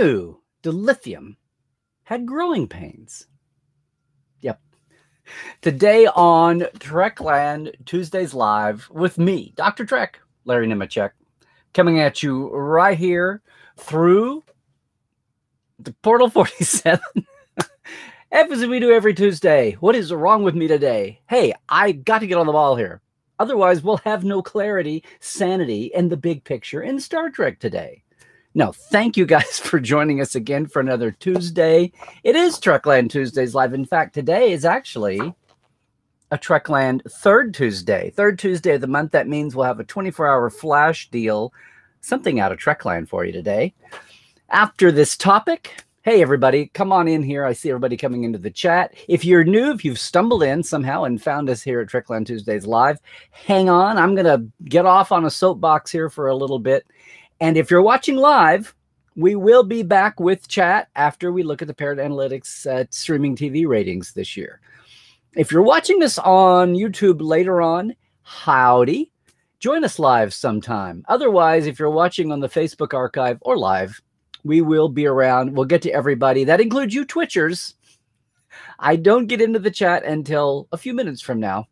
knew dilithium had growing pains? Yep. Today on Trekland Tuesdays Live with me, Dr. Trek, Larry Nemecek, coming at you right here through the Portal 47. As we do every Tuesday. What is wrong with me today? Hey, I got to get on the ball here. Otherwise, we'll have no clarity, sanity, and the big picture in Star Trek today. No, thank you guys for joining us again for another Tuesday. It is Trekland Tuesdays Live. In fact, today is actually a Trekland third Tuesday. Third Tuesday of the month. That means we'll have a 24-hour flash deal, something out of Trekland for you today. After this topic, hey, everybody, come on in here. I see everybody coming into the chat. If you're new, if you've stumbled in somehow and found us here at Trekland Tuesdays Live, hang on. I'm going to get off on a soapbox here for a little bit. And if you're watching live, we will be back with chat after we look at the Parrot Analytics streaming TV ratings this year. If you're watching this on YouTube later on, howdy. Join us live sometime. Otherwise, if you're watching on the Facebook archive or live, we will be around. We'll get to everybody. That includes you Twitchers. I don't get into the chat until a few minutes from now,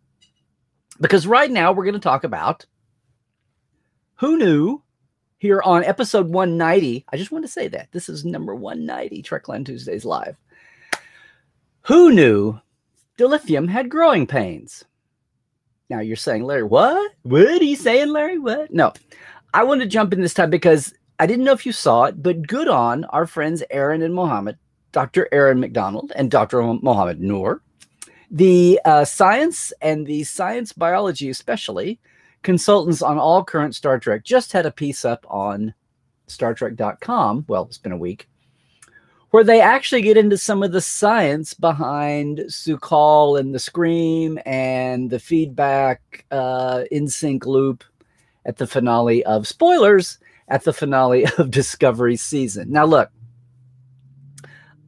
because right now we're going to talk about who knew here on episode 190. I just want to say that. This is number 190, Trekland Tuesdays Live. Who knew dilithium had growing pains? Now you're saying, Larry, what? What are you saying, Larry? What? No, I want to jump in this time because I didn't know if you saw it, but good on our friends Erin and Mohamed, Dr. Erin MacDonald and Dr. Mohamed Noor. The science and the science biology especially, consultants on all current Star Trek, just had a piece up on StarTrek.com. Well, it's been a week, where they actually get into some of the science behind Su'Kal and the scream and the feedback in sync loop at the finale of spoilers at the finale of Discovery season. Now, look,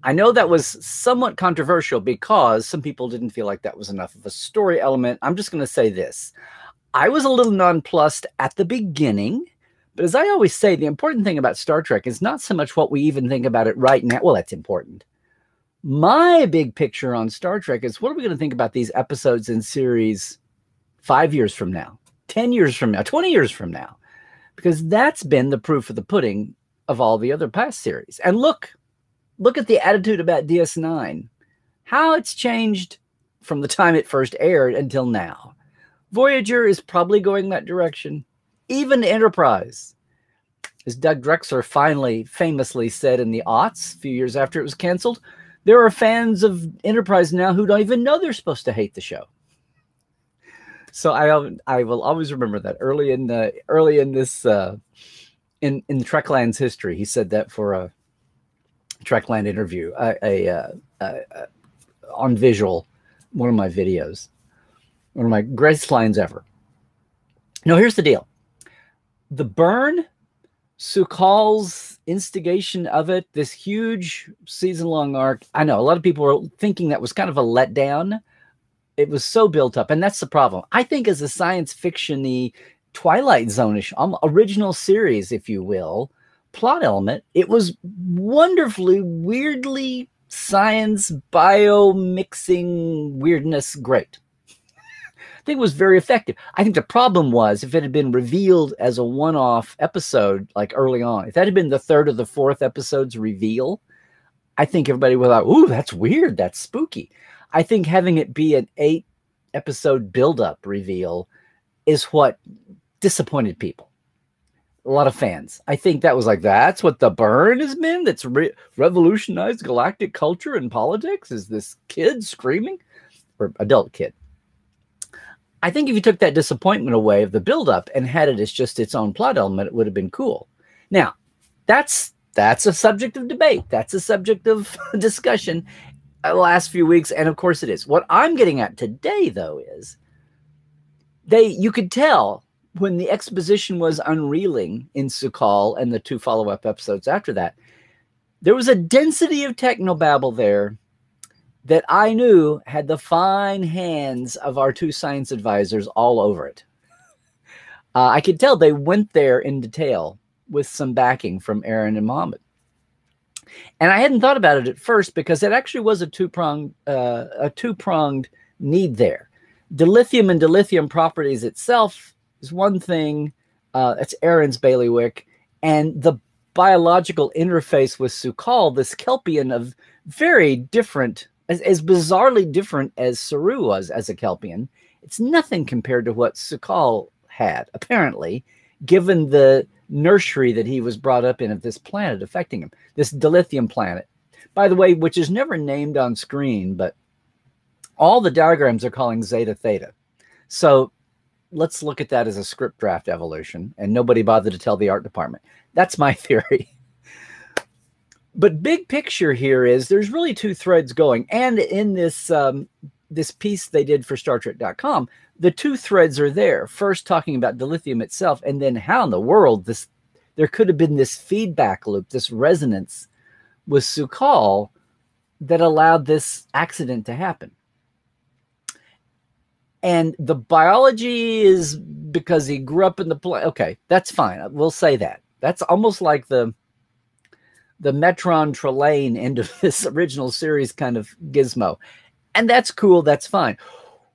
I know that was somewhat controversial because some people didn't feel like that was enough of a story element. I'm just going to say this. I was a little nonplussed at the beginning, but as I always say, the important thing about Star Trek is not so much what we even think about it right now. Well, that's important. My big picture on Star Trek is, what are we going to think about these episodes in series 5 years from now, 10 years from now, 20 years from now? Because that's been the proof of the pudding of all the other past series. And look at the attitude about DS9, how it's changed from the time it first aired until now. Voyager is probably going that direction. Even Enterprise, as Doug Drexler finally famously said in the aughts, a few years after it was canceled, there are fans of Enterprise now who don't even know they're supposed to hate the show. So I will always remember that early in this in Trekland's history, he said that for a Trekland interview, on visual, one of my videos, one of my greatest lines ever. No, here's the deal: the burn, Su'Kal's instigation of it, this huge season-long arc. I know a lot of people were thinking that was kind of a letdown. It was so built up, and that's the problem. I think as a science fiction-y, Twilight Zone-ish, original series, if you will, plot element, it was wonderfully, weirdly science, bio-mixing weirdness great. I think it was very effective. I think the problem was if it had been revealed as a one-off episode, like early on, if that had been the third or the fourth episode's reveal, I think everybody would have thought, ooh, that's weird, that's spooky. I think having it be an 8-episode build-up reveal is what disappointed people. A lot of fans. I think that was like, that's what the burn has been? That's revolutionized galactic culture and politics? Is this kid screaming? Or adult kid. I think if you took that disappointment away of the build-up and had it as just its own plot element, it would have been cool. Now, that's a subject of debate. That's a subject of discussion the last few weeks, and of course it is. What I'm getting at today, though, is you could tell when the exposition was unreeling in Su'Kal and the 2 follow-up episodes after that, there was a density of technobabble there that I knew had the fine hands of our 2 science advisors all over it. I could tell they went there in detail with some backing from Erin and Mohamed. And I hadn't thought about it at first because it actually was a two-pronged need there. Dilithium and dilithium properties itself is one thing. That's Erin's bailiwick. And the biological interface with Sukal, this Kelpian of very different, as bizarrely different as Saru was as a Kelpian. It's nothing compared to what Sukal had, apparently, given the nursery that he was brought up in of this planet affecting him, this dilithium planet, by the way, which is never named on screen, but all the diagrams are calling Zeta Theta. So let's look at that as a script draft evolution, and nobody bothered to tell the art department. That's my theory. But big picture here is there's really two threads going. And in this this piece they did for StarTrek.com, the two threads are there. First, talking about dilithium itself, and then how in the world there could have been this feedback loop, this resonance with Sukal that allowed this accident to happen. And the biology is because he grew up in the planet. Okay, that's fine. We'll say that. That's almost like the Metron Trelane end of this original series kind of gizmo. And that's cool. That's fine.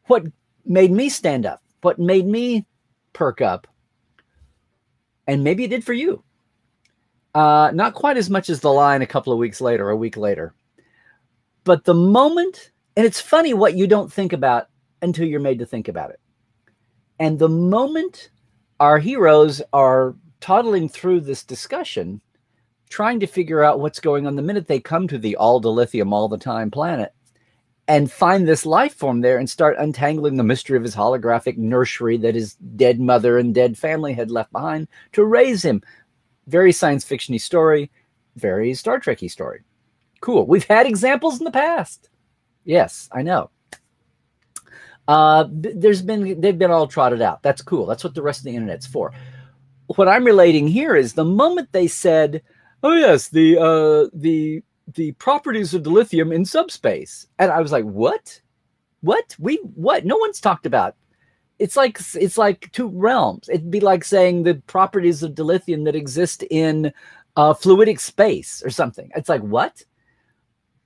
What made me stand up, what made me perk up, and maybe it did for you, not quite as much as the line a couple of weeks later, a week later, but the moment, and it's funny what you don't think about until you're made to think about it. And the moment our heroes are toddling through this discussion, trying to figure out what's going on, the minute they come to the all dilithium all the time planet and find this life form there and start untangling the mystery of his holographic nursery that his dead mother and dead family had left behind to raise him. Very science fiction-y story, very Star Trek-y story. Cool. We've had examples in the past. Yes, I know. They've been all trotted out. That's cool. That's what the rest of the internet's for. What I'm relating here is the moment they said, oh yes, the properties of dilithium in subspace. And I was like, what? What? No one's talked about. It's like two realms. It'd be like saying the properties of dilithium that exist in fluidic space or something. It's like, what?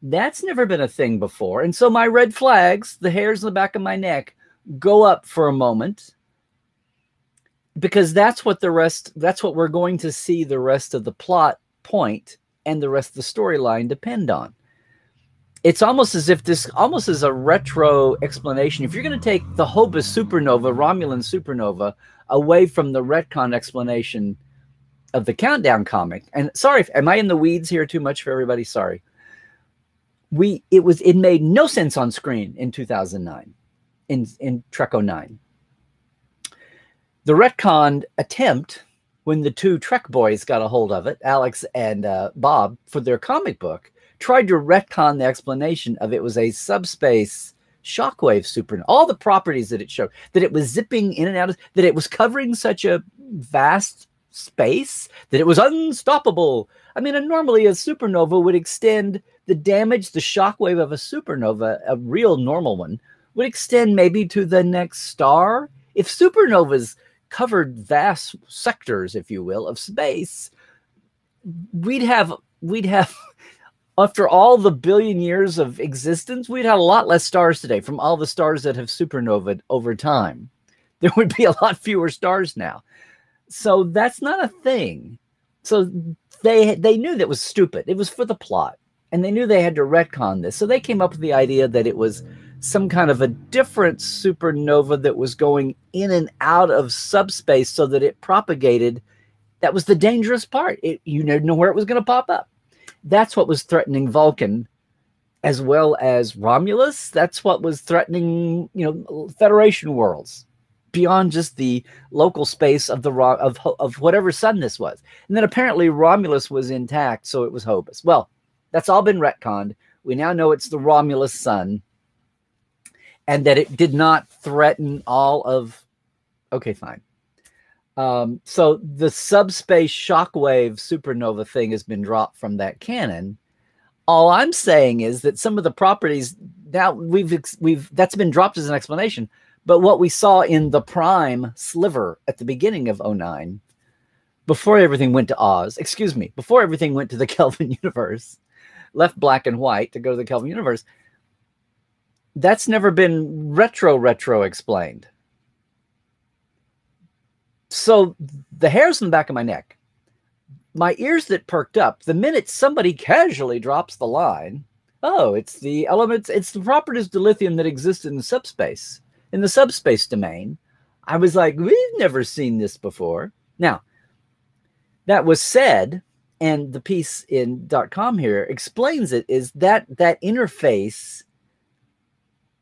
That's never been a thing before. And so my red flags, the hairs on the back of my neck, go up for a moment, because that's what we're going to see the rest of the plot point and the rest of the storyline depend on. It's almost as if this almost is a retro explanation. If you're going to take the Hobus supernova, Romulan supernova, away from the retcon explanation of the Countdown comic, and sorry, am I in the weeds here too much for everybody? Sorry. It made no sense on screen in 2009, in Trek 09. The retcon attempt, when the two Trek boys got a hold of it, Alex and Bob, for their comic book, tried to retcon the explanation of it was a subspace shockwave supernova. All the properties that it showed, that it was zipping in and out, that it was covering such a vast space, that it was unstoppable. I mean, normally a supernova would extend the damage, the shockwave of a supernova, a real normal one, would extend maybe to the next star. If supernovas covered vast sectors, if you will, of space, we'd have after all the billion years of existence, we'd have a lot less stars today from all the stars that have supernovaed over time. There would be a lot fewer stars now. So that's not a thing. So they knew that was stupid. It was for the plot. And they knew they had to retcon this. So they came up with the idea that it was some kind of a different supernova that was going in and out of subspace so that it propagated. That was the dangerous part. You didn't know where it was going to pop up. That's what was threatening Vulcan as well as Romulus. That's what was threatening, Federation worlds beyond just the local space of of whatever sun this was. And then apparently Romulus was intact, so it was Hobus. Well, that's all been retconned. We now know it's the Romulus sun, and that it did not threaten all of... Okay, fine. So the subspace shockwave supernova thing has been dropped from that canon. All I'm saying is that some of the properties now that's been dropped as an explanation. But what we saw in the Prime sliver at the beginning of 09 before everything went to Oz, excuse me, before everything went to the Kelvin universe, left black and white to go to the Kelvin universe, that's never been retro explained. So the hairs on the back of my neck, my ears that perked up the minute somebody casually drops the line, oh, it's the elements, it's the properties of dilithium that exist in the subspace domain. I was like, we've never seen this before. Now, that was said, and the piece in .com here explains it, is that interface,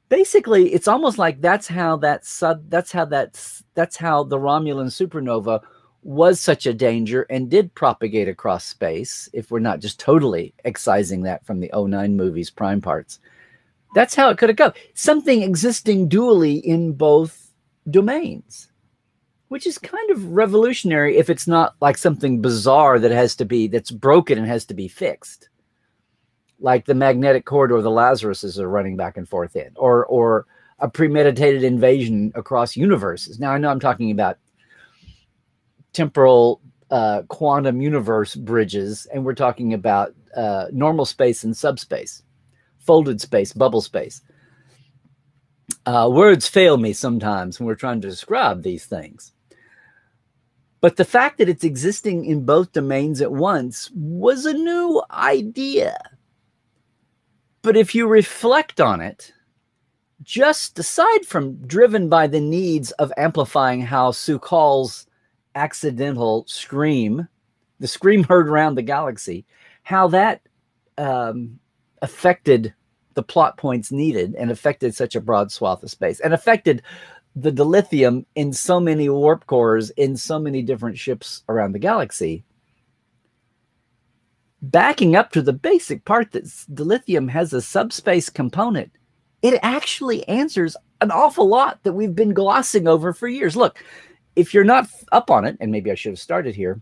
basically, it's almost like that's how the Romulan supernova was such a danger and did propagate across space, if we're not just totally excising that from the 09 movies prime parts. That's how it could have come. Something existing dually in both domains, which is kind of revolutionary if it's not like something bizarre that's broken and has to be fixed, like the magnetic corridor the Lazaruses are running back and forth in, or a premeditated invasion across universes. Now, I know I'm talking about temporal quantum universe bridges, and we're talking about normal space and subspace, folded space, bubble space. Words fail me sometimes when we're trying to describe these things. But the fact that it's existing in both domains at once was a new idea. But if you reflect on it, just aside from driven by the needs of amplifying how Su'Kal's accidental scream, the scream heard around the galaxy, how that affected the plot points needed and affected such a broad swath of space and affected the dilithium in so many warp cores in so many different ships around the galaxy. Backing up to the basic part that dilithium has a subspace component, it actually answers an awful lot that we've been glossing over for years. Look, if you're not up on it, and maybe I should have started here,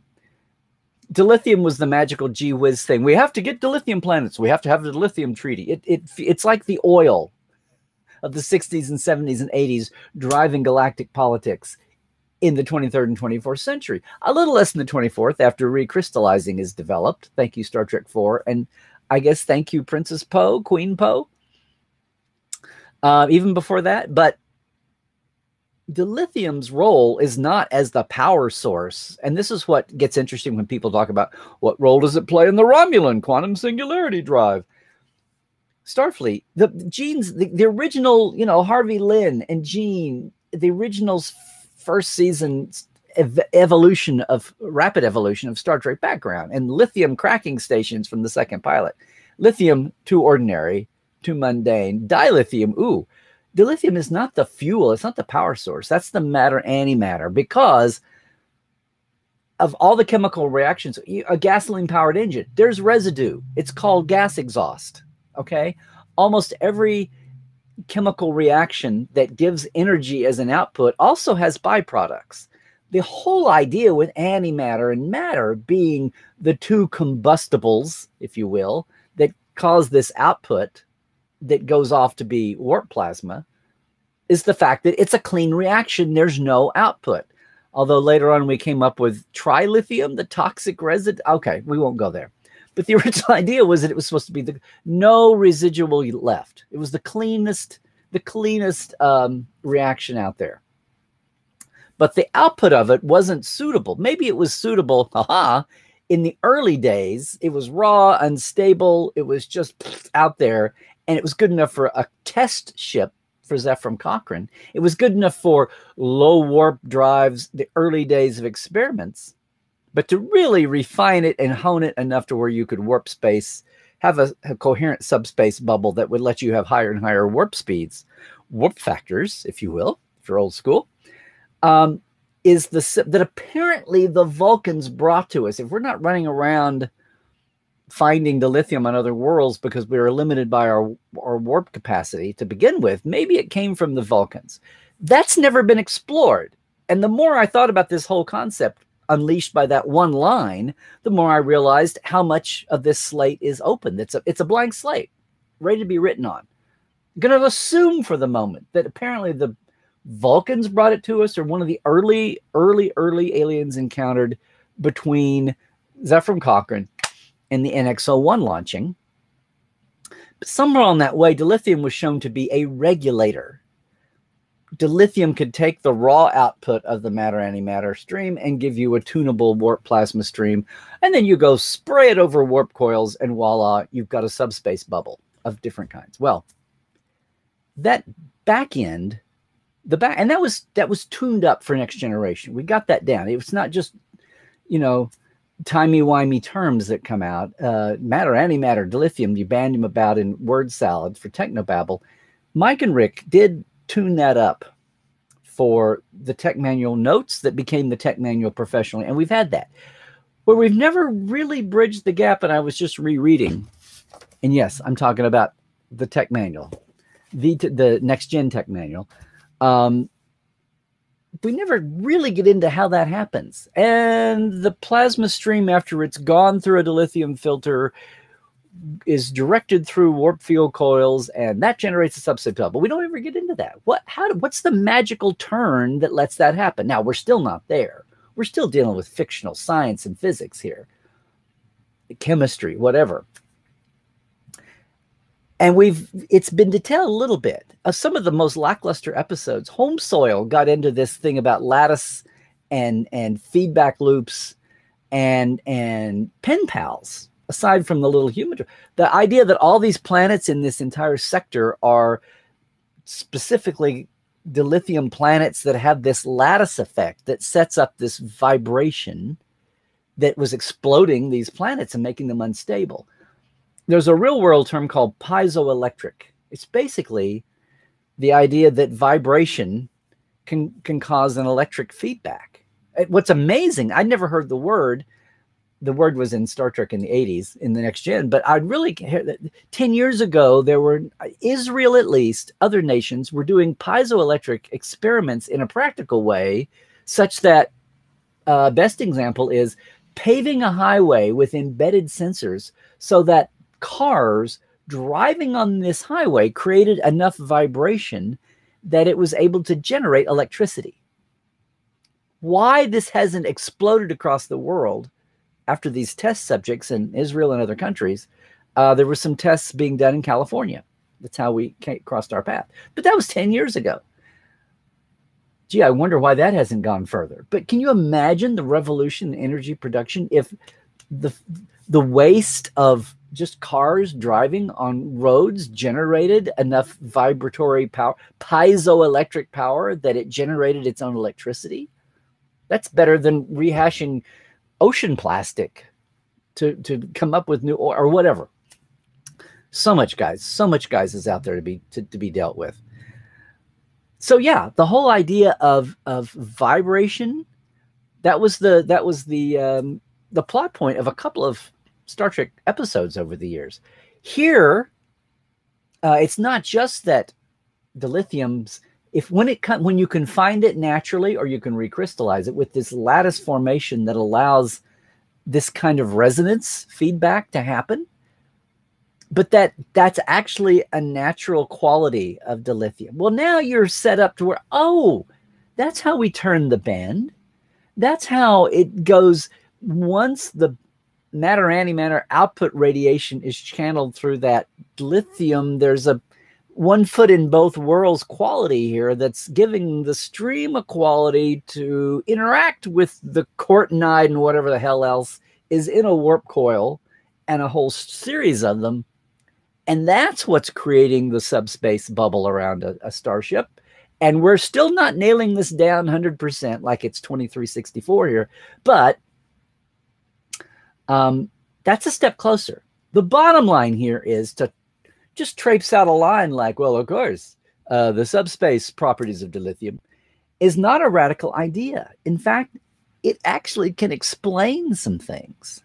dilithium was the magical gee whiz thing. We have to get dilithium planets. We have to have the dilithium treaty. It's like the oil of the 60s and 70s and 80s driving galactic politics in the 23rd and 24th century. A little less in the 24th after recrystallizing is developed. Thank you, Star Trek IV. And I guess thank you, Princess Poe, Queen Poe. Even before that. But dilithium's role is not as the power source. And this is what gets interesting when people talk about what role does it play in the Romulan quantum singularity drive. Starfleet, the Gene's, the original, Harvey Lynn and Gene, the original's first season rapid evolution of Star Trek background, and lithium cracking stations from the second pilot. Lithium, too ordinary, too mundane. Dilithium, ooh. Dilithium is not the fuel. It's not the power source. That's the matter-antimatter, because of all the chemical reactions. A gasoline-powered engine, there's residue. It's called gas exhaust. Okay, almost every chemical reaction that gives energy as an output also has byproducts. The whole idea with antimatter and matter being the two combustibles, if you will, that cause this output that goes off to be warp plasma is the fact that it's a clean reaction. There's no output. Although later on we came up with trilithium, the toxic residue. Okay, we won't go there. But the original idea was that it was supposed to be no residual left. It was the cleanest reaction out there. But the output of it wasn't suitable. Maybe it was suitable, in the early days. It was raw, unstable. It was just out there. And it was good enough for a test ship for Zephram Cochrane. It was good enough for low warp drives, the early days of experiments. But to really refine it and hone it enough to where you could warp space, have a coherent subspace bubble that would let you have higher and higher warp speeds, warp factors, if you will, if you're old school, is that apparently the Vulcans brought to us. If we're not running around finding dilithium on other worlds because we were limited by our warp capacity to begin with, maybe it came from the Vulcans. That's never been explored. And the more I thought about this whole concept, unleashed by that one line, the more I realized how much of this slate is open. It's a blank slate, ready to be written on. I'm going to assume for the moment that apparently the Vulcans brought it to us, or one of the early aliens encountered between Zephram Cochrane and the NX-01 launching. But somewhere on that way, dilithium was shown to be a regulator. Dilithium could take the raw output of the matter-antimatter stream and give you a tunable warp plasma stream. And then you go spray it over warp coils, and voila, you've got a subspace bubble of different kinds. Well, that back end, and that was tuned up for next generation. We got that down. It was not just, you know, timey-wimey terms that come out. Matter-antimatter, dilithium, you band him about in word salad for technobabble. Mike and Rick did tune that up for the tech manual notes that became the tech manual professionally. And we've had that. Where we've never really bridged the gap, and I was just rereading. And yes, I'm talking about the tech manual, the next gen tech manual. We never really get into how that happens. And the plasma stream, after it's gone through a dilithium filter, is directed through warp field coils, and that generates a subspace bubble. We don't ever get into that. What's the magical turn that lets that happen? Now, we're still not there. We're still dealing with fictional science and physics here, chemistry, whatever. And it's been detailed a little bit. Some of the most lackluster episodes, Home Soil got into this thing about lattice and feedback loops and pen pals. Aside from the little human, the idea that all these planets in this entire sector are specifically dilithium planets that have this lattice effect that sets up this vibration that was exploding these planets and making them unstable. There's a real world term called piezoelectric. It's basically the idea that vibration can cause an electric feedback. What's amazing, I'd never heard the word. The word was in Star Trek in the 80s, in the next gen, but I'd really hear that 10 years ago, there were, Israel at least, other nations were doing piezoelectric experiments in a practical way, such that best example is paving a highway with embedded sensors so that cars driving on this highway created enough vibration that it was able to generate electricity. Why this hasn't exploded across the world after these test subjects in Israel and other countries, there were some tests being done in California. That's how we crossed our path. But that was 10 years ago. Gee, I wonder why that hasn't gone further. But can you imagine the revolution in energy production if the waste of just cars driving on roads generated enough vibratory power, piezoelectric power, that it generated its own electricity? That's better than rehashing ocean plastic to come up with new or whatever. So much guys is out there to be dealt with. So yeah, the whole idea of vibration, that was the plot point of a couple of Star Trek episodes over the years. Here, it's not just that dilithium's, when you can find it naturally or you can recrystallize it with this lattice formation that allows this kind of resonance feedback to happen, but that's actually a natural quality of dilithium. Well, now you're set up to where, oh, that's how we turn the bend. That's how it goes. Once the matter-antimatter output radiation is channeled through that dilithium, there's a one foot in both worlds quality here that's giving the stream a quality to interact with the cortinide and whatever the hell else is in a warp coil and a whole series of them. And that's what's creating the subspace bubble around a starship. And we're still not nailing this down 100% like it's 2364 here, but that's a step closer. The bottom line here is to just traipse out a line like, well, of course, the subspace properties of dilithium is not a radical idea. In fact, it actually can explain some things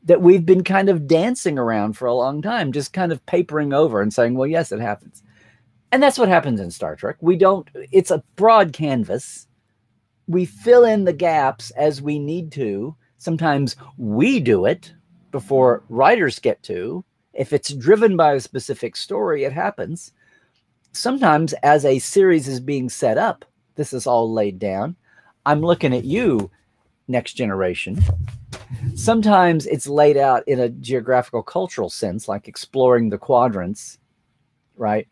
that we've been kind of dancing around for a long time, just kind of papering over and saying, well, yes, it happens. And that's what happens in Star Trek. It's a broad canvas. We fill in the gaps as we need to. Sometimes we do it before writers get to. If it's driven by a specific story, it happens. Sometimes as a series is being set up, this is all laid down. I'm looking at you, next generation. Sometimes it's laid out in a geographical cultural sense, like exploring the quadrants, right?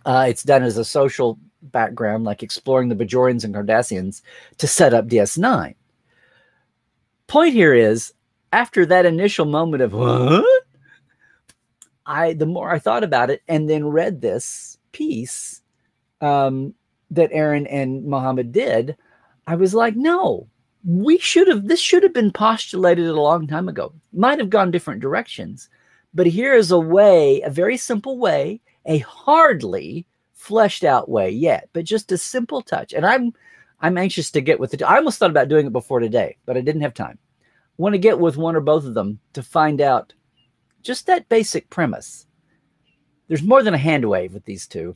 It's done as a social background, like exploring the Bajorians and Cardassians to set up DS9. Point here is, after that initial moment of what? The more I thought about it and then read this piece that Erin and Mohamed did, I was like, no, this should have been postulated a long time ago. Might have gone different directions, but here is a way, a very simple way, a hardly fleshed out way yet, but just a simple touch. And I'm anxious to get with it. I almost thought about doing it before today, but I didn't have time. Want to get with one or both of them to find out just that basic premise. There's more than a hand wave with these two.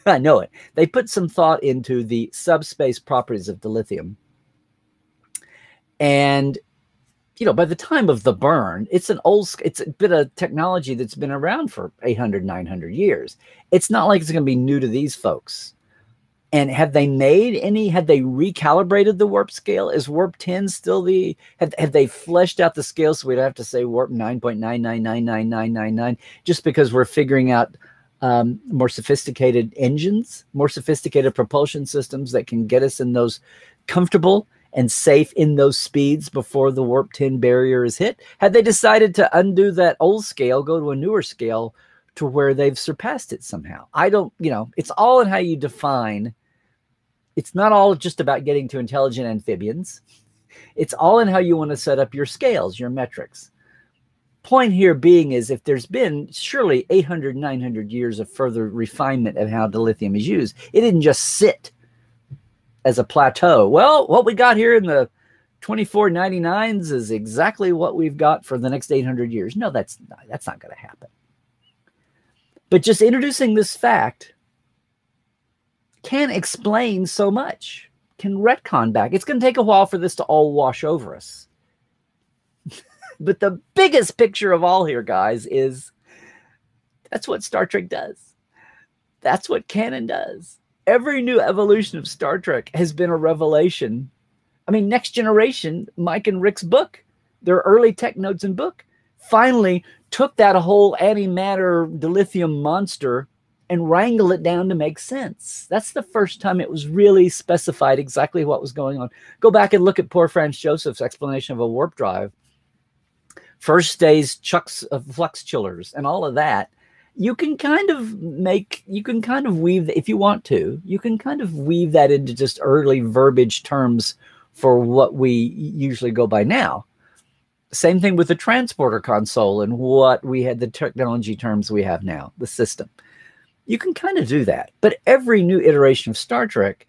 I know it. They put some thought into the subspace properties of dilithium. And, you know, by the time of the burn, it's a bit of technology that's been around for 800, 900 years. It's not like it's going to be new to these folks. And have they recalibrated the warp scale? Is warp 10 still have they fleshed out the scale so we'd have to say warp 9.9999999 just because we're figuring out more sophisticated engines, more sophisticated propulsion systems that can get us in those comfortable and safe in those speeds before the warp 10 barrier is hit? Had they decided to undo that old scale, go to a newer scale to where they've surpassed it somehow? It's all in how you define. It's not all just about getting to intelligent amphibians. It's all in how you want to set up your scales, your metrics. Point here being is, if there's been surely 800, 900 years of further refinement of how dilithium is used, it didn't just sit as a plateau. Well, what we got here in the 2499s is exactly what we've got for the next 800 years. No, that's not going to happen. But just introducing this fact can explain so much, can retcon back. It's going to take a while for this to all wash over us. But the biggest picture of all here, guys, is that's what Star Trek does. That's what canon does. Every new evolution of Star Trek has been a revelation. I mean, Next Generation, Mike and Rick's book, their early tech notes and book, finally took that whole antimatter dilithium monster and wrangled it down to make sense. That's the first time it was really specified exactly what was going on. Go back and look at poor Franz Joseph's explanation of a warp drive. First stage flux chillers and all of that. You can kind of weave, if you want to, you can kind of weave that into just early verbiage terms for what we usually go by now. Same thing with the transporter console and what we had, the technology terms we have now, the system. You can kind of do that. But every new iteration of Star Trek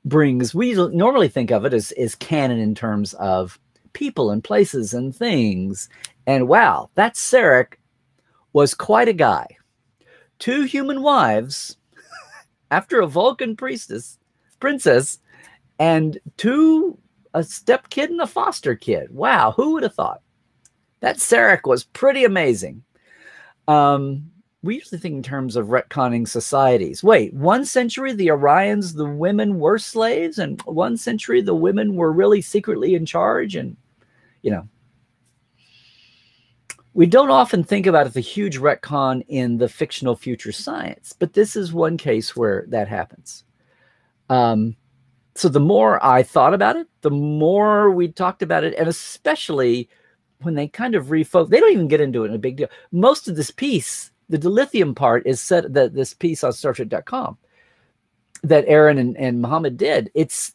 brings, we normally think of it as canon in terms of people and places and things. And wow, that Sarek was quite a guy. 2 human wives after a Vulcan princess, and a step kid and a foster kid. Wow, who would have thought? That Sarek was pretty amazing. We usually think in terms of retconning societies. Wait, 1 century, the Orions, the women were slaves, and 1 century, the women were really secretly in charge. And, you know, we don't often think about the huge retcon in the fictional future science, but this is one case where that happens. So the more I thought about it, the more we talked about it, and especially when they kind of refocus, they don't even get into it in a big deal. Most of this piece, the dilithium part, is set that this piece on StarTrek.com that Erin and Mohamed did. It's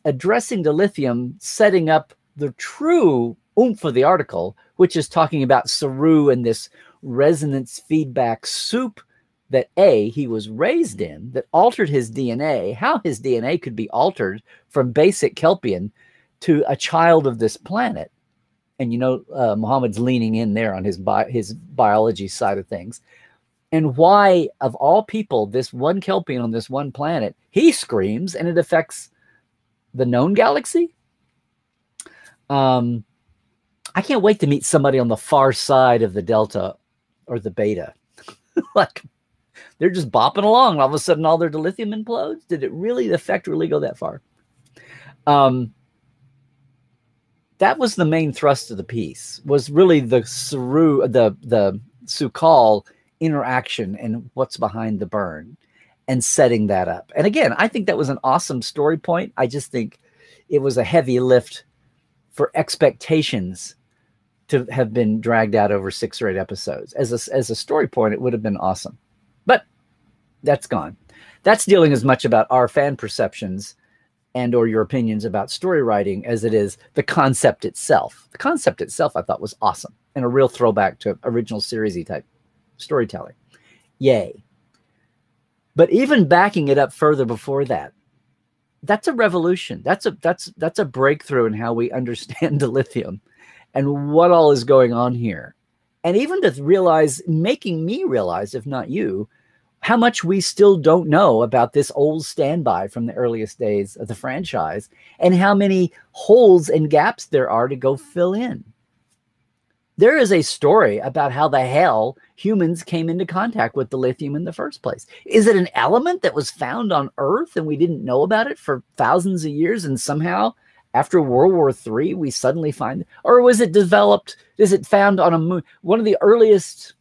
addressing dilithium, setting up the true oomph of the article, which is talking about Saru and this resonance feedback soup that he was raised in, that altered his DNA, how his DNA could be altered from basic Kelpian to a child of this planet. And, you know, Mohammed's leaning in there on his biology side of things. And why, of all people, this one Kelpian on this one planet, he screams and it affects the known galaxy. I can't wait to meet somebody on the far side of the Delta or the Beta. Like, they're just bopping along. All of a sudden, all their dilithium implodes. Did it really, the effect really go that far? that was the main thrust of the piece, was really the Su'Kal interaction and what's behind the burn and setting that up. And again, I think that was an awesome story point. I just think it was a heavy lift for expectations to have been dragged out over 6 or 8 episodes. As a story point, it would have been awesome. But that's gone. That's dealing as much about our fan perceptions and or your opinions about story writing as it is the concept itself. The concept itself I thought was awesome and a real throwback to original series-y type storytelling. Yay. But even backing it up further before that, that's a revolution. That's a breakthrough in how we understand dilithium and what all is going on here. And even to realize, making me realize, if not you, how much we still don't know about this old standby from the earliest days of the franchise and how many holes and gaps there are to go fill in. There is a story about how the hell humans came into contact with dilithium in the first place. Is it an element that was found on Earth and we didn't know about it for thousands of years, and somehow after World War III we suddenly find it? Or was it developed, is it found on a moon? One of the earliest,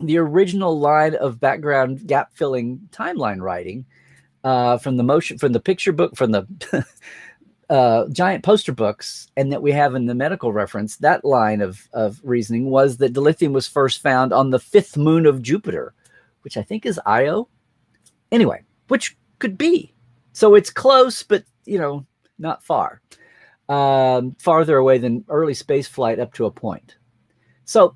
the original line of background gap-filling timeline writing from the picture book, from the giant poster books, and that we have in the medical reference, that line of reasoning was that dilithium was first found on the 5th moon of Jupiter, which I think is Io. Anyway, which could be. So it's close, but, you know, not far. Farther away than early space flight up to a point. So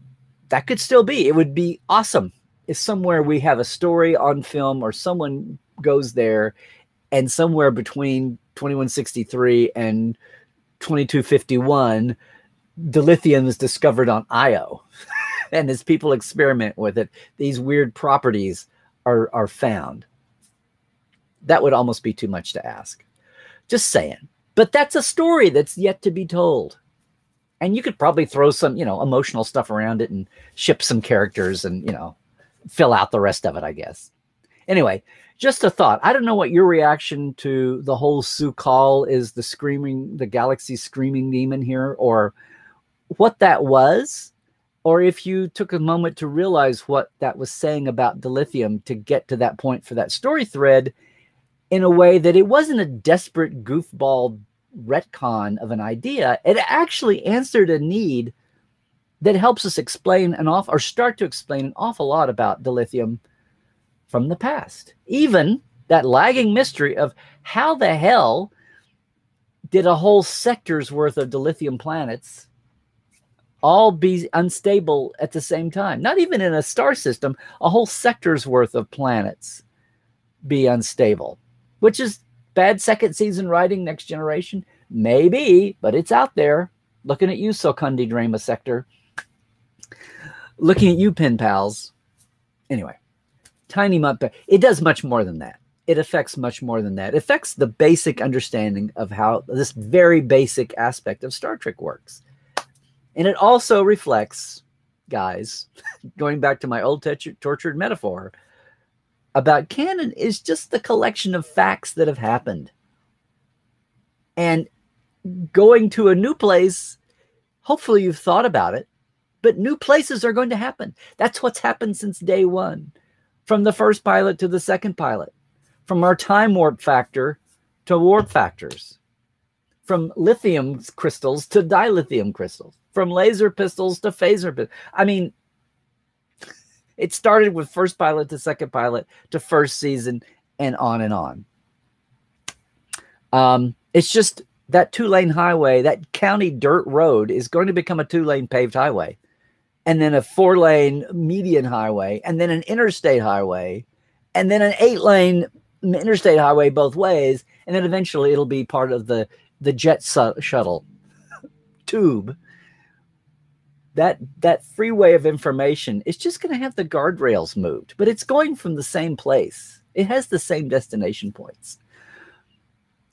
that could still be. It would be awesome if somewhere we have a story on film or someone goes there and somewhere between 2163 and 2251, dilithium is discovered on Io. And as people experiment with it, these weird properties are found. That would almost be too much to ask. Just saying. But that's a story that's yet to be told. And you could probably throw some, you know, emotional stuff around it and ship some characters and, you know, fill out the rest of it, I guess. Anyway, just a thought. I don't know what your reaction to the whole Su'Kal is, the galaxy screaming demon here, or what that was, or if you took a moment to realize what that was saying about dilithium to get to that point for that story thread in a way that it wasn't a desperate goofball retcon of an idea. It actually answered a need that helps us explain or start to explain an awful lot about dilithium from the past. Even that lagging mystery of how the hell did a whole sector's worth of dilithium planets all be unstable at the same time? Not even in a star system, a whole sector's worth of planets be unstable, which is bad second season writing, Next Generation. Maybe, but it's out there. Looking at you, Sokundi Drama Sector. Looking at you, pen pals. Anyway, tiny mutt. It does much more than that. It affects much more than that. It affects the basic understanding of how this very basic aspect of Star Trek works. And it also reflects, guys, going back to my old tortured metaphor, about canon is just the collection of facts that have happened. And going to a new place, hopefully you've thought about it, but new places are going to happen. That's what's happened since day one, from the first pilot to the second pilot, from our time warp factor to warp factors, from lithium crystals to dilithium crystals, from laser pistols to phaser pistols. I mean, it started with first pilot to second pilot to first season and on and on. It's just that 2-lane highway, that county dirt road is going to become a 2-lane paved highway, and then a 4-lane median highway, and then an interstate highway, and then an 8-lane interstate highway both ways. And then eventually it'll be part of the jet shuttle tube. That freeway of information is just going to have the guardrails moved, but it's going from the same place. It has the same destination points.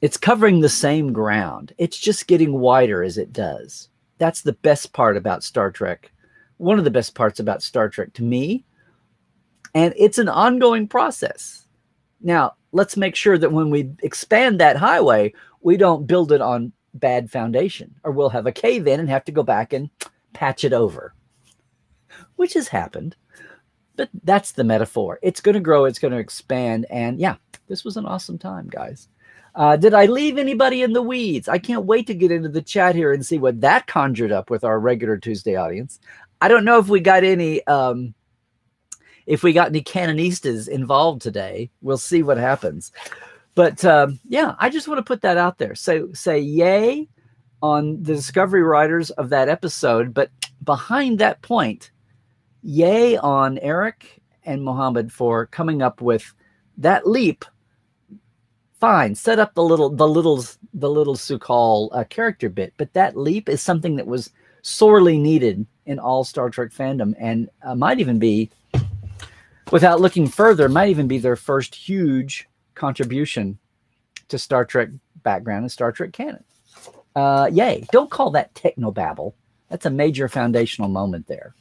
It's covering the same ground. It's just getting wider as it does. That's the best part about Star Trek. One of the best parts about Star Trek to me. And it's an ongoing process. Now, let's make sure that when we expand that highway, we don't build it on bad foundation, or we'll have a cave in and have to go back and patch it over, which has happened. But that's the metaphor. It's going to grow. It's going to expand. And yeah, this was an awesome time, guys. Did I leave anybody in the weeds? I can't wait to get into the chat here and see what that conjured up with our regular Tuesday audience. I don't know if we got any canonistas involved today. We'll see what happens. But yeah, I just want to put that out there. So say yay on the discovery writers of that episode. But behind that point, yay on Eric and Mohamed for coming up with that leap. Fine, set up the little Sukhal character bit, but that leap is something that was sorely needed in all Star Trek fandom, and might even be, without looking further, might even be their first huge contribution to Star Trek background and Star Trek canon. Yay! Don't call that technobabble. That's a major foundational moment there.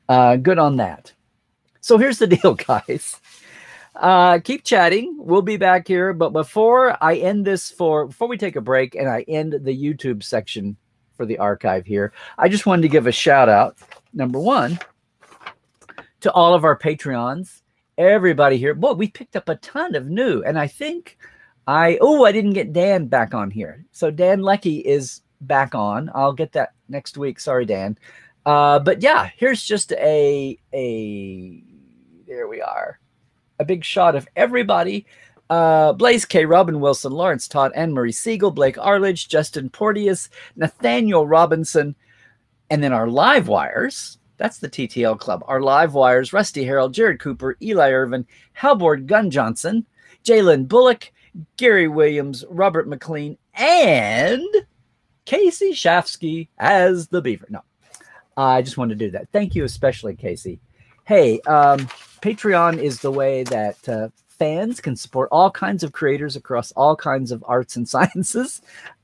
Good on that. So here's the deal, guys. Keep chatting. We'll be back here. But before I end this, before we take a break and I end the YouTube section for the archive here, I just wanted to give a shout out, number one, to all of our Patreons, everybody here. Boy, we picked up a ton of new, and I think I didn't get Dan back on here. So Dan Leckie is back on. I'll get that next week. Sorry, Dan. But yeah, here's just there we are. A big shot of everybody. Blaze K, Robin Wilson, Lawrence Todd, Anne-Marie Siegel, Blake Arledge, Justin Porteous, Nathaniel Robinson, and then our live wires. That's the TTL Club. Our live wires, Rusty Harold, Jared Cooper, Eli Irvin, Halbord Gunn Johnson, Jalen Bullock, Gary Williams, Robert McLean, and Casey Shafsky as the Beaver. No, I just wanted to do that. Thank you especially, Casey. Hey, Patreon is the way that fans can support all kinds of creators across all kinds of arts and sciences.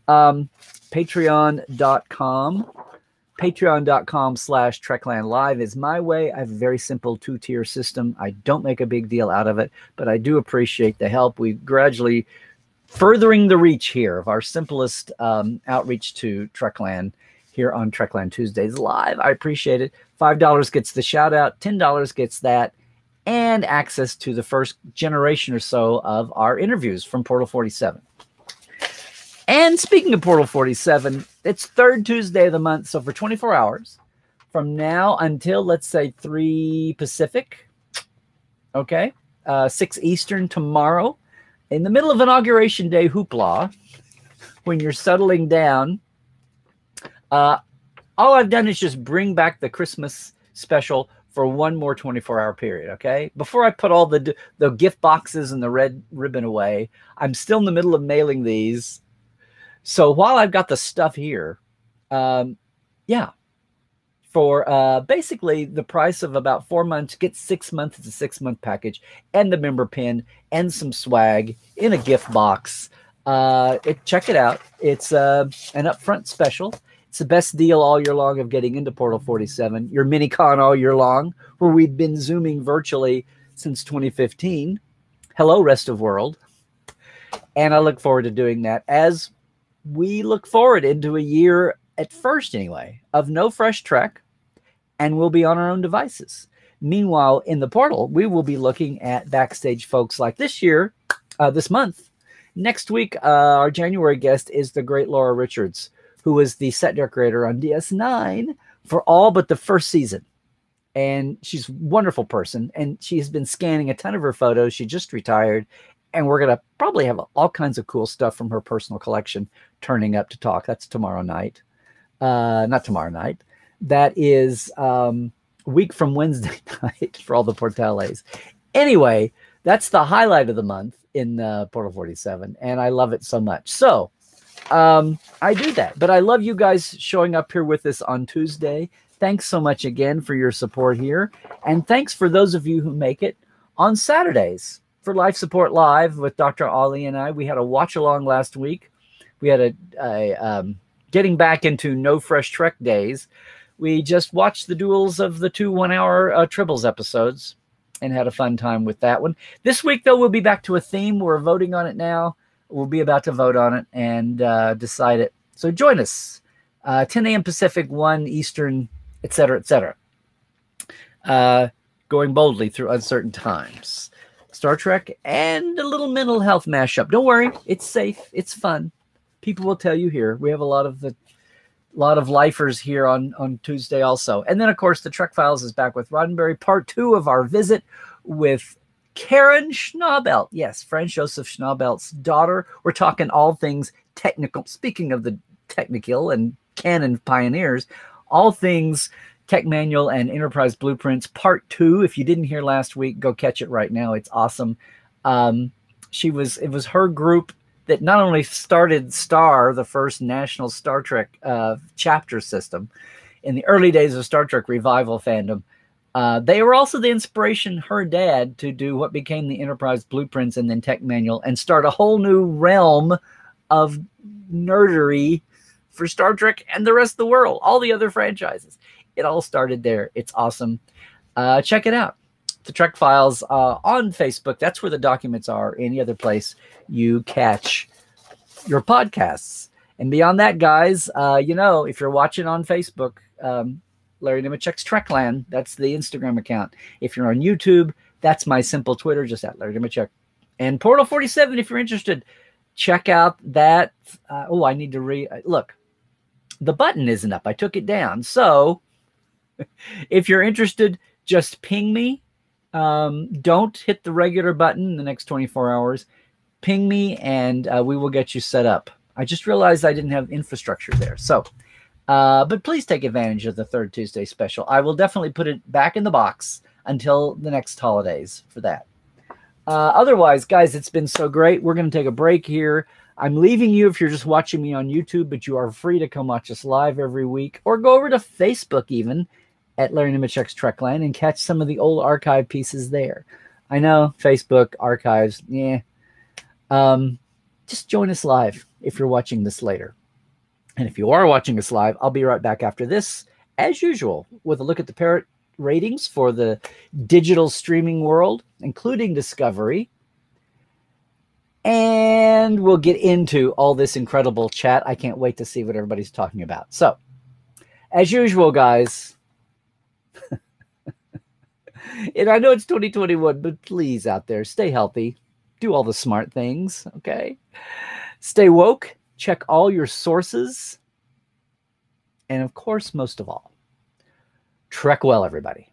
Patreon.com/Trekland Live is my way. I have a very simple 2-tier system. I don't make a big deal out of it, but I do appreciate the help. We gradually furthering the reach here of our simplest outreach to Trekland here on Trekland Tuesdays Live. I appreciate it. $5 gets the shout out. $10 gets that and access to the first generation or so of our interviews from Portal 47. And speaking of Portal 47, it's third Tuesday of the month. So for 24 hours from now until, let's say, 3 Pacific, okay, 6 Eastern tomorrow, in the middle of Inauguration Day hoopla, when you're settling down, all I've done is just bring back the Christmas special for one more 24-hour period, okay? Before I put all the gift boxes and the red ribbon away, I'm still in the middle of mailing these. So while I've got the stuff here, yeah, for basically the price of about 4 months, get 6 months. It's a 6-month package, and the member pin, and some swag in a gift box. Check it out. It's an upfront special. It's the best deal all year long of getting into Portal 47, your mini-con all year long, where we've been Zooming virtually since 2015. Hello, rest of world. And I look forward to doing that as we look forward into a year, at first anyway, of no fresh Trek, and we'll be on our own devices. Meanwhile, in the portal, we will be looking at backstage folks like this month. Next week, our January guest is the great Laura Richards, who was the set decorator on DS9 for all but the first season. And she's a wonderful person, and she's been scanning a ton of her photos. She just retired, and we're going to probably have all kinds of cool stuff from her personal collection turning up to talk. That's tomorrow night. Not tomorrow night. That is week from Wednesday night for all the Portales. Anyway, that's the highlight of the month in Portal 47, and I love it so much. So I do that, but I love you guys showing up here with us on Tuesday. Thanks so much again for your support here, and thanks for those of you who make it on Saturdays for Life Support Live with Dr. Ali and I. We had a watch along last week. We had a getting back into no fresh Trek days. We just watched the duels of the 2 1-hour Tribbles episodes and had a fun time with that one. This week, though, we'll be back to a theme. We're voting on it now. We'll be about to vote on it and decide it. So join us, 10 a.m. Pacific, 1 Eastern, etc., etc. Going boldly through uncertain times. Star Trek and a little mental health mashup. Don't worry, it's safe, it's fun. People will tell you here. We have a lot of lifers here on Tuesday also. And then, of course, the Trek Files is back with Roddenberry, part 2 of our visit with Karen Schnabelt. Yes, Franz Josef Schnabelt's daughter. We're talking all things technical. Speaking of the technical and canon pioneers, all things Tech Manual and Enterprise Blueprints, part 2. If you didn't hear last week, go catch it right now. It's awesome. It was her group that not only started STAR, the first national Star Trek chapter system, in the early days of Star Trek revival fandom. They were also the inspiration, her dad, to do what became the Enterprise Blueprints and then Tech Manual and start a whole new realm of nerdery for Star Trek and the rest of the world, all the other franchises. It all started there. It's awesome. Check it out. The Trek Files on Facebook. That's where the documents are. Any other place you catch your podcasts. And beyond that, guys, if you're watching on Facebook, Larry Nemecek's Trekland, that's the Instagram account. If you're on YouTube, that's my simple Twitter, just at Larry Nemecek. And Portal 47, if you're interested, check out that. I need to look. The button isn't up. I took it down. So if you're interested, just ping me. Don't hit the regular button in the next 24 hours. Ping me and we will get you set up. I just realized I didn't have infrastructure there. So, but please take advantage of the Third Tuesday special. I will definitely put it back in the box until the next holidays for that. Otherwise, guys, it's been so great. We're going to take a break here. I'm leaving you if you're just watching me on YouTube, but you are free to come watch us live every week or go over to Facebook even at Larry Nemecek's Trekland and catch some of the old archive pieces there. I know, Facebook, archives, yeah. Just join us live if you're watching this later. And if you are watching us live, I'll be right back after this, as usual, with a look at the Parrot ratings for the digital streaming world, including Discovery. And we'll get into all this incredible chat. I can't wait to see what everybody's talking about. So, as usual, guys, and I know it's 2021, but please out there, stay healthy. Do all the smart things, okay? Stay woke. Check all your sources. And of course, most of all, Trek well, everybody.